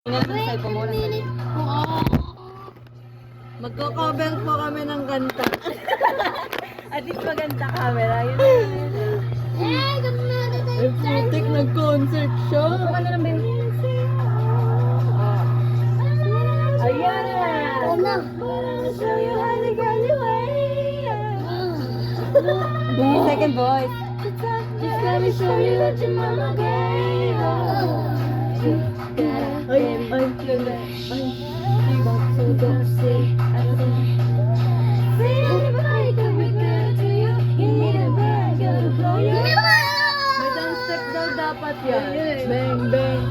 Wait a minute. Magko-cover po kami ng kanta. At least maganda camera. Yun. Ay, putik, nag-concert siya. Ano lang ba yun? Ayan! Oo na. Second voice. Just let me show you what your mama gave us. Ay, ganda. Ay, So don't say, I think. Say everybody could be good to you. You need a bag, gotta blow your may dance step daw dapat yan. Bang, bang.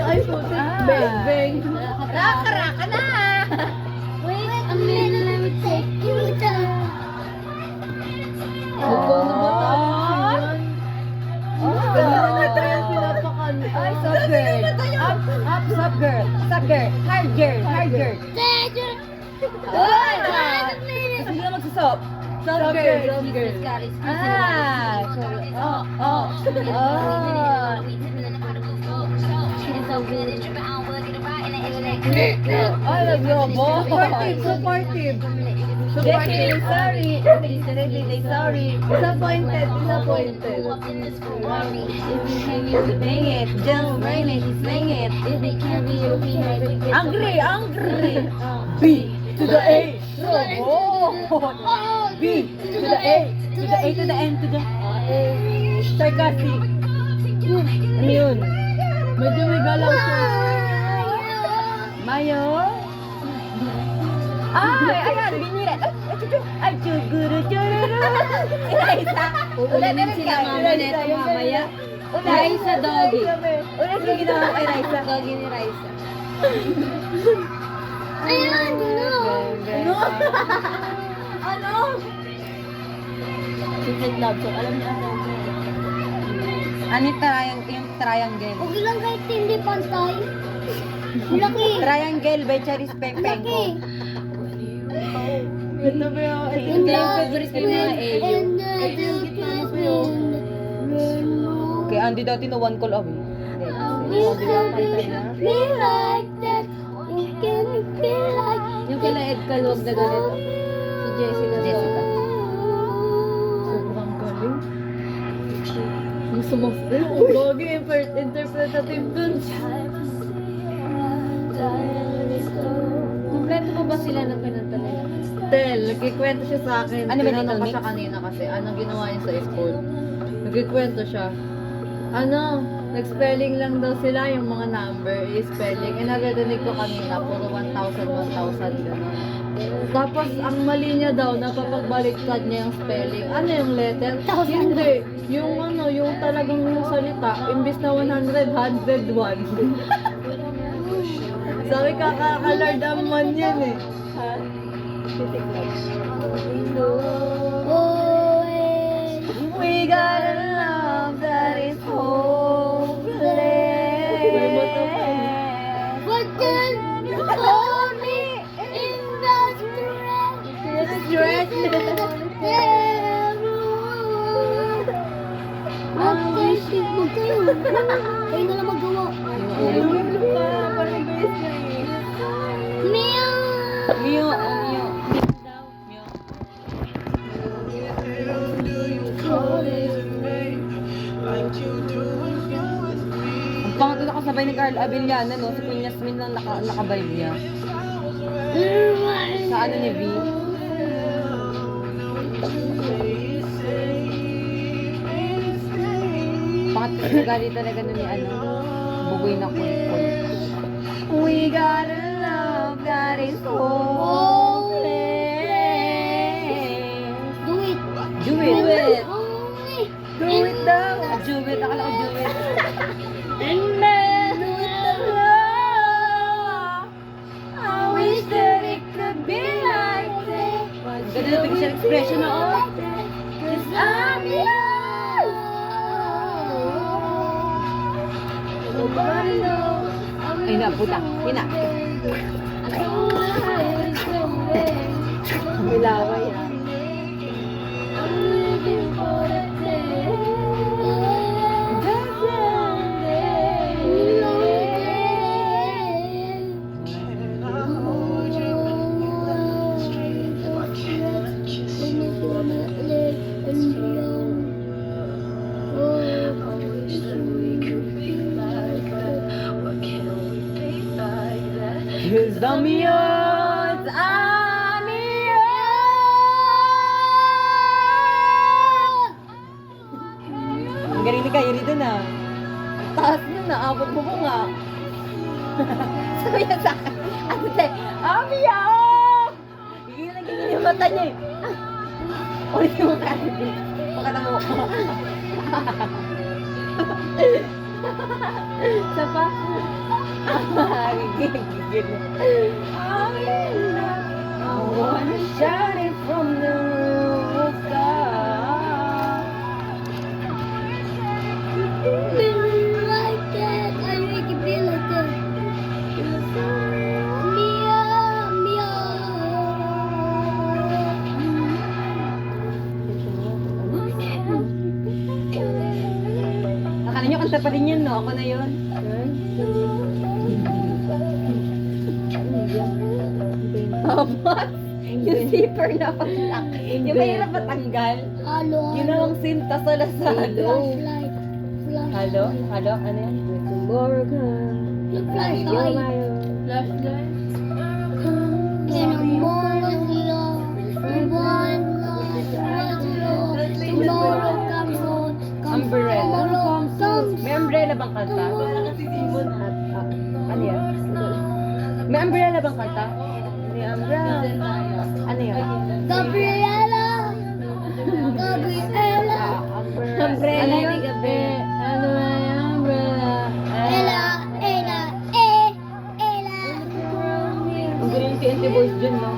Ay, putik. Bang, bang. Raka na! Wait a minute, let me take you down. Mukhang nabataan yan. Ganun na tayo pinapakanta. Ay, soft girl. Up, soft girl. Soft girl. Hard girl. Hard girl. Ay! Hindi na magsusop. Soft girl, soft girl. Ah! Sorry. Oh. Ay, naglobo. Supportive. Sorry. Sorry. Disappointed. Bang it. Just bring it. Sling it. Angry. B to the A. B to the A. To the A to the N to the Sarcastic. Ano yun? Medyo may galaw siya. Mayo? Ay, ayan, binira. Ay, chuguru, chururu. Raisa. Ulit sila mama neto mamaya. Raisa, doggy. Ulit yung ginawa kay Raisa. Doggy ni Raisa. Ayan, Ano? Ano? Secret love song. Alam niyo ano? Ano yung triangle? Huwag lang kahit hindi pantay. Laki. Triangle by Charis Laki. Pepenko. Ito ba yung... Ito yung favorite ko yung mga AU. Kay Andy dati no one call away. Yung kila Edcal, huwag na ganito. Si Jessica. Sobrang galing. Gusto mo... Ang gagi, interpretative dun. Kompleto pa ba sila ng pinanta nila? Tel, nagkikwento siya sa akin. Ano ba, Tinanong Little ko Mix? siya kanina kasi anong ginawa niya sa school. Nagkikwento siya. Nag-spelling lang daw sila yung mga number, spelling. Eh, nagadinig ko kanina, puro 1,000, 1,000, gano'n. Tapos, ang mali niya daw, napapagbaliktad niya yung spelling. Ano yung letter? Hindi. Yung yung talagang yung salita, imbis na 100, 101. Sabi, kakakalard ang man yan eh. We got a love that is hopeless. But then you hold me in the stress. Huwag kayo. Kayo na lang magawa. Parang base niya eh. Meow. Mio. Ang pangat na nakasabay ni Carl Abellana, no? Si Queen Yasmin lang nakabibe niya. Sa ano ni V? Pangat kasi gali talaga nun ni Bugoy na Kulkul. We got a love that is hopeless. Do it. Do it. Only. Do it daw. Do it. Akala ko do it. I wish that it could be like this. Ganda na bigyan siya ng expression na oh. Cause I'm yours. Nobody knows. Ay na, puta. Yun na. Milaway ah. I'm looking for that day. That day. 'Cause I'm yours, I'm yours. Ang galing ni Kyrie dun ah. Taas na, naabot mo ko nga. Sabi niya sa akin, ate, Amia! Gigil na gigil yung mata niya eh. Ulit mo Kyrie. Pakata mo ko. Isa pa. Gigil. I wanna shout it from the rooftop. Feel like that. I make it feel like that. Mia, Mia. Akala niyo kanta pa rin yun, no? Ako na yun. Tapos, yung zipper na pag-lock. Yung mahirap matanggal. Halo, Yun halo. ang sinta sa lasada. Flashlight. Flashlight. Halo? Halo? Ano yan? Tomorrow comes. Yung flashlight. Flashlight. In a moment, love. One life was love. Tomorrow comes on. Umbrella. Tomorrow comes. May umbrella bang kanta? Ano yan? May umbrella bang kanta? May umbrella. Ano yan? Gabriela. Gabriela. Umbrella. Ano Ano yun? gabi? Ano yung umbrella? Ella, Ella, Ella. Ang galing yung TNT boys dyan, no?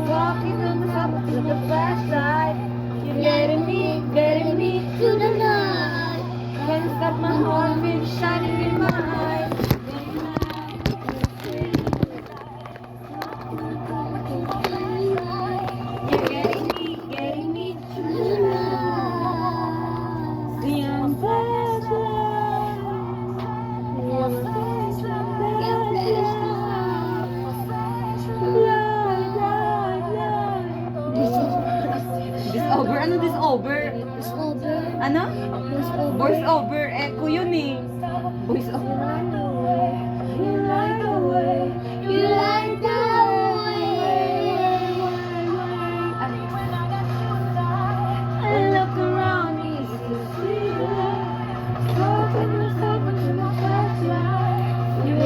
Walking on the top of the flashlight. You're getting me To the night. Can't stop my heart from shining in my eyes. You're getting me To the night. the flashlight. Your This over? Ano this over? It's over. Ano? It's over. Voice over. Echo yun eh. Voice over. You like the way. You like the I look around me to see the light. Talking yourself into the flashlight. You're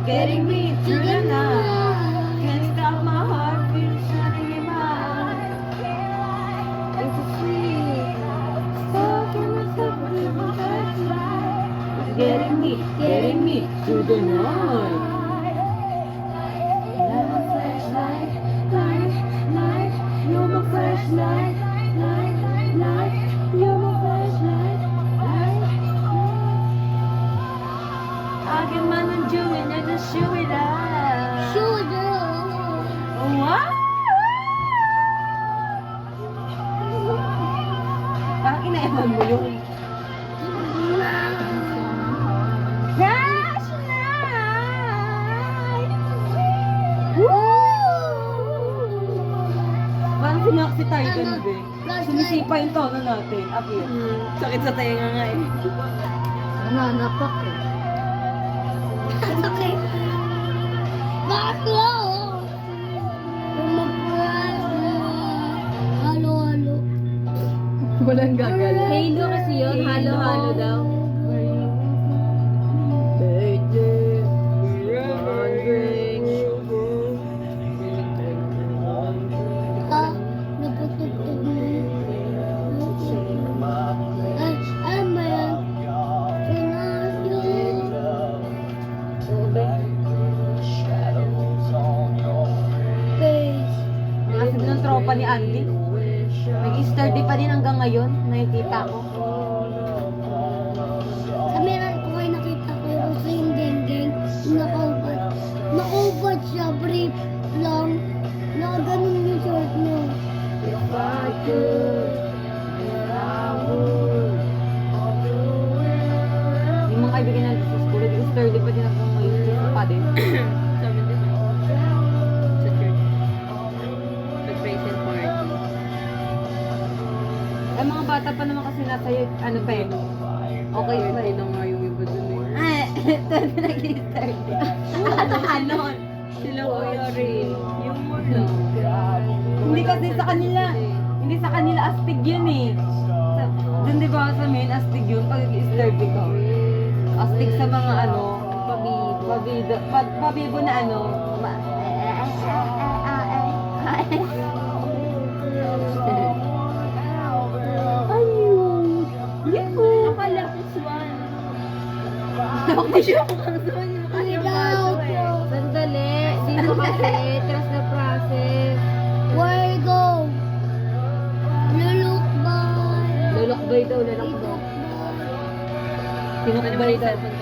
getting me through the night. Can't stop my heart from shining in my eyes. It's a sweet. Talking myself into the flashlight. Getting me through the night. You're my flashlight, light. You're my flashlight, light. You're my flashlight, light. I get my Jewin and just shoot it out. Shoulder. Wow! Parang inaeman mo yun. Flashlight! Parang si tayo dun, be. Sumisipa yung tono natin. Up yun. Sakit sa tayo nga eh. Nanapak eh. Okay. Baklo. Halo, halo. Walang gagala. Halo kasi yun. Halo-halo daw. Ah, naputugtog mo. Ay, ano ba yan? Pinadyo. Face. Ang asin ng tropa ni Andy. Nag-sturdy pa din hanggang ngayon. Nakikita ko. Sa meron ko kayo nakita ko yung uso yung geng-geng. Nakaubat. Nakaubat siya, brief lang. Nakaganon yung short mo. Yung mga kaibigan natin sa school, nag-sturdy pa din hanggang ngayon. Sa pa din. Sabi din. Sa church. Nag-present party. Ay, mga bata pa naman kasi nasa ano pa eh. Okay pa eh. na nga yung iba dun eh. Ay, ito na nag-sturdy. Ano? Sila Kuya Ray. Humor lang. Hindi kasi sa kanila. Hindi sa kanila astig yun eh. Doon di ba sa main astig yun pag isturb ko. Astig sa mga ano. Pabibo na ano. Ayun. Yuhu. Akala ko swan. Ako siya mukhang swan. Without you. Sandali, dito kasi, trust the process. Where go? Lulukbay. Lulakbay daw, lulakbay. Lulukbay. Tinukbay daw.